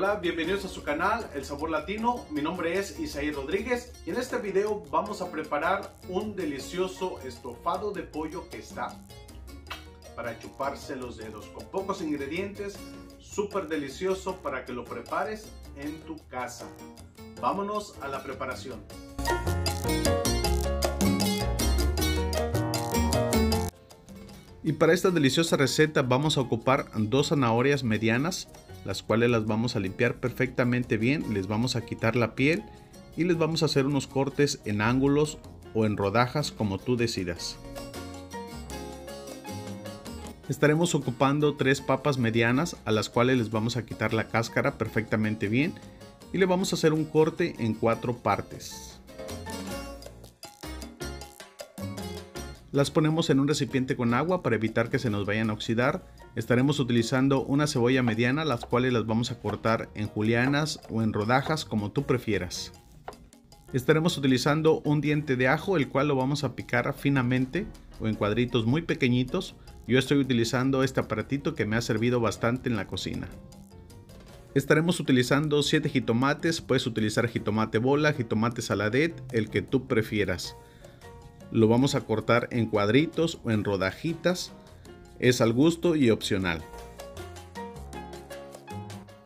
Hola, bienvenidos a su canal El Sabor Latino. Mi nombre es Isaí Rodríguez y en este video vamos a preparar un delicioso estofado de pollo que está para chuparse los dedos, con pocos ingredientes, súper delicioso para que lo prepares en tu casa. Vámonos a la preparación. Y para esta deliciosa receta vamos a ocupar 2 zanahorias medianas, las cuales las vamos a limpiar perfectamente bien, les vamos a quitar la piel y les vamos a hacer unos cortes en ángulos o en rodajas como tú decidas. Estaremos ocupando 3 papas medianas a las cuales les vamos a quitar la cáscara perfectamente bien y le vamos a hacer un corte en 4 partes. Las ponemos en un recipiente con agua para evitar que se nos vayan a oxidar. Estaremos utilizando una cebolla mediana, las cuales las vamos a cortar en julianas o en rodajas como tú prefieras. Estaremos utilizando un diente de ajo, el cual lo vamos a picar finamente o en cuadritos muy pequeñitos. Yo estoy utilizando este aparatito que me ha servido bastante en la cocina. Estaremos utilizando 7 jitomates, puedes utilizar jitomate bola, jitomate saladet, el que tú prefieras. Lo vamos a cortar en cuadritos o en rodajitas, es al gusto y opcional.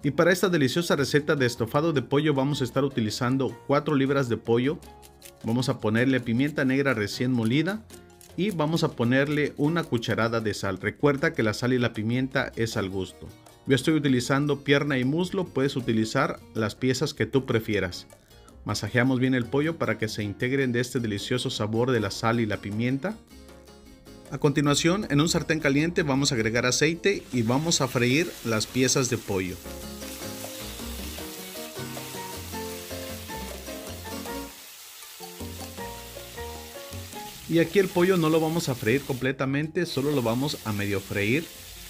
Y para esta deliciosa receta de estofado de pollo vamos a estar utilizando 4 libras de pollo. Vamos a ponerle pimienta negra recién molida y vamos a ponerle una cucharada de sal. Recuerda que la sal y la pimienta es al gusto. Yo estoy utilizando pierna y muslo, puedes utilizar las piezas que tú prefieras. Masajeamos bien el pollo para que se integren de este delicioso sabor de la sal y la pimienta. A continuación, en un sartén caliente vamos a agregar aceite y vamos a freír las piezas de pollo. Y aquí el pollo no lo vamos a freír completamente, solo lo vamos a medio freír.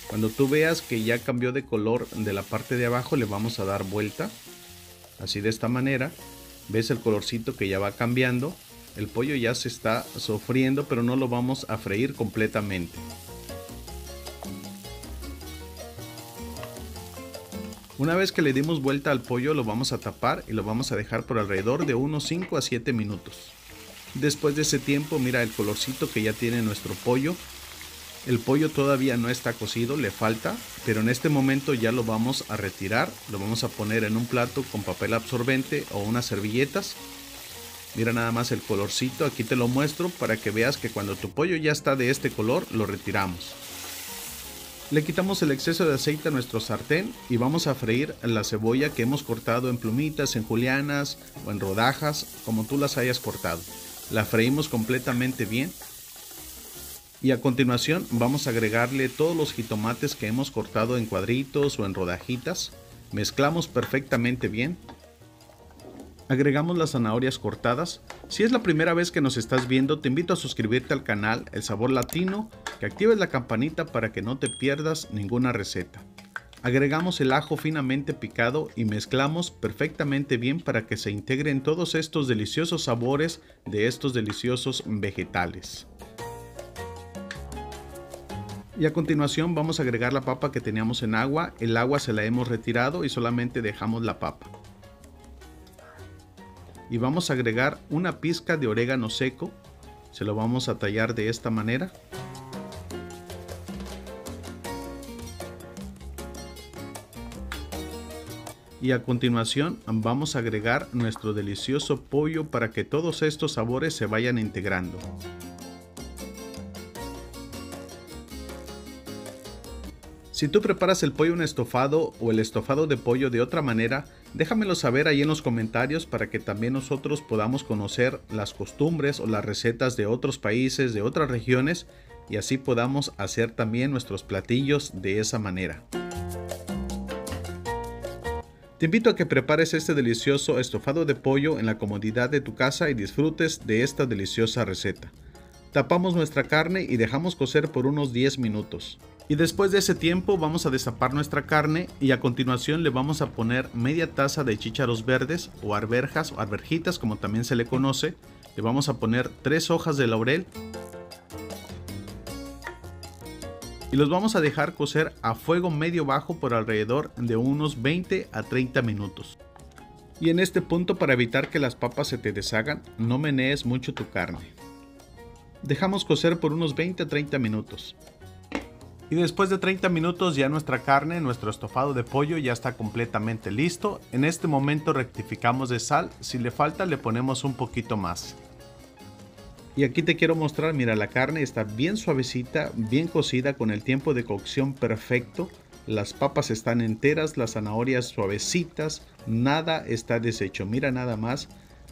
Cuando tú veas que ya cambió de color de la parte de abajo, le vamos a dar vuelta, así de esta manera. ¿Ves el colorcito que ya va cambiando? El pollo ya se está sofriendo, pero no lo vamos a freír completamente. Una vez que le dimos vuelta al pollo, lo vamos a tapar y lo vamos a dejar por alrededor de unos 5 a 7 minutos. Después de ese tiempo, mira el colorcito que ya tiene nuestro pollo. El pollo todavía no está cocido, le falta, pero en este momento ya lo vamos a retirar. Lo vamos a poner en un plato con papel absorbente o unas servilletas. Mira nada más el colorcito, aquí te lo muestro para que veas que cuando tu pollo ya está de este color, lo retiramos. Le quitamos el exceso de aceite a nuestro sartén y vamos a freír la cebolla que hemos cortado en plumitas, en julianas o en rodajas, como tú las hayas cortado. La freímos completamente bien. Y a continuación vamos a agregarle todos los jitomates que hemos cortado en cuadritos o en rodajitas. Mezclamos perfectamente bien. Agregamos las zanahorias cortadas. Si es la primera vez que nos estás viendo, te invito a suscribirte al canal El Sabor Latino, que actives la campanita para que no te pierdas ninguna receta. Agregamos el ajo finamente picado y mezclamos perfectamente bien para que se integren todos estos deliciosos sabores de estos deliciosos vegetales. Y a continuación vamos a agregar la papa que teníamos en agua. El agua se la hemos retirado y solamente dejamos la papa. Y vamos a agregar una pizca de orégano seco. Se lo vamos a tallar de esta manera. Y a continuación vamos a agregar nuestro delicioso pollo para que todos estos sabores se vayan integrando. Si tú preparas el pollo en estofado o el estofado de pollo de otra manera, déjamelo saber ahí en los comentarios para que también nosotros podamos conocer las costumbres o las recetas de otros países, de otras regiones, y así podamos hacer también nuestros platillos de esa manera. Te invito a que prepares este delicioso estofado de pollo en la comodidad de tu casa y disfrutes de esta deliciosa receta. Tapamos nuestra carne y dejamos cocer por unos 10 minutos. Y después de ese tiempo vamos a destapar nuestra carne y a continuación le vamos a poner media taza de chícharos verdes o arvejas o arvejitas como también se le conoce. Le vamos a poner 3 hojas de laurel y los vamos a dejar cocer a fuego medio bajo por alrededor de unos 20 a 30 minutos. Y en este punto, para evitar que las papas se te deshagan, no menees mucho tu carne. Dejamos cocer por unos 20 a 30 minutos. Y después de 30 minutos ya nuestra carne, nuestro estofado de pollo ya está completamente listo. En este momento rectificamos de sal, si le falta le ponemos un poquito más. Y aquí te quiero mostrar, mira, la carne está bien suavecita, bien cocida, con el tiempo de cocción perfecto. Las papas están enteras, las zanahorias suavecitas, nada está deshecho. Mira nada más,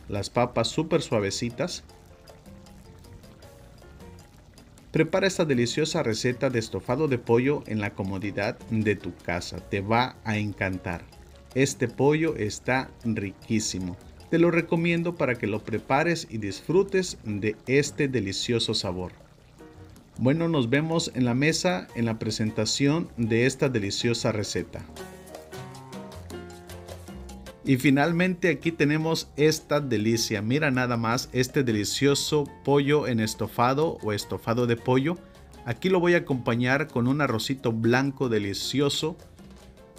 las papas súper suavecitas. Prepara esta deliciosa receta de estofado de pollo en la comodidad de tu casa. Te va a encantar. Este pollo está riquísimo. Te lo recomiendo para que lo prepares y disfrutes de este delicioso sabor. Bueno, nos vemos en la mesa en la presentación de esta deliciosa receta. Y finalmente aquí tenemos esta delicia. Mira nada más este delicioso pollo en estofado o estofado de pollo. Aquí lo voy a acompañar con un arrocito blanco delicioso.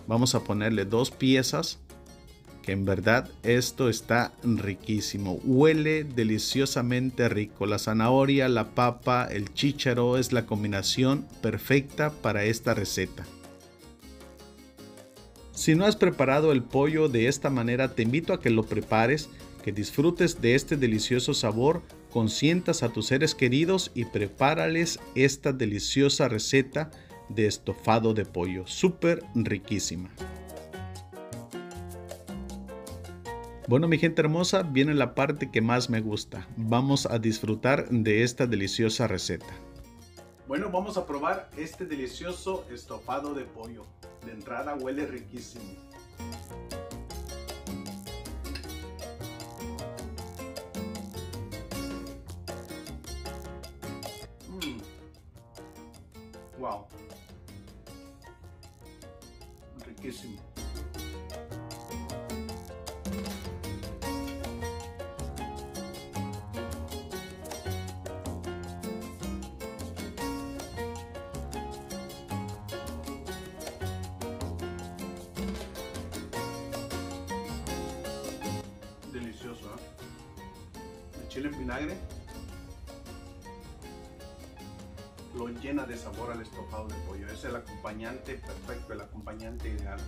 Vamos a ponerle 2 piezas. Que en verdad esto está riquísimo. Huele deliciosamente rico. La zanahoria, la papa, el chícharo es la combinación perfecta para esta receta. Si no has preparado el pollo de esta manera, te invito a que lo prepares, que disfrutes de este delicioso sabor, consientas a tus seres queridos y prepárales esta deliciosa receta de estofado de pollo, súper riquísima. Bueno, mi gente hermosa, viene la parte que más me gusta. Vamos a disfrutar de esta deliciosa receta. Bueno, vamos a probar este delicioso estofado de pollo. De entrada huele riquísimo. Wow. Riquísimo. Delicioso, ¿eh? El chile en vinagre lo llena de sabor al estofado de pollo. Es el acompañante perfecto, el acompañante ideal.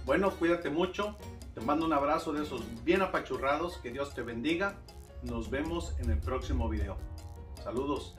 Bueno, cuídate mucho. Te mando un abrazo de esos bien apachurrados. Que Dios te bendiga. Nos vemos en el próximo video. Saludos.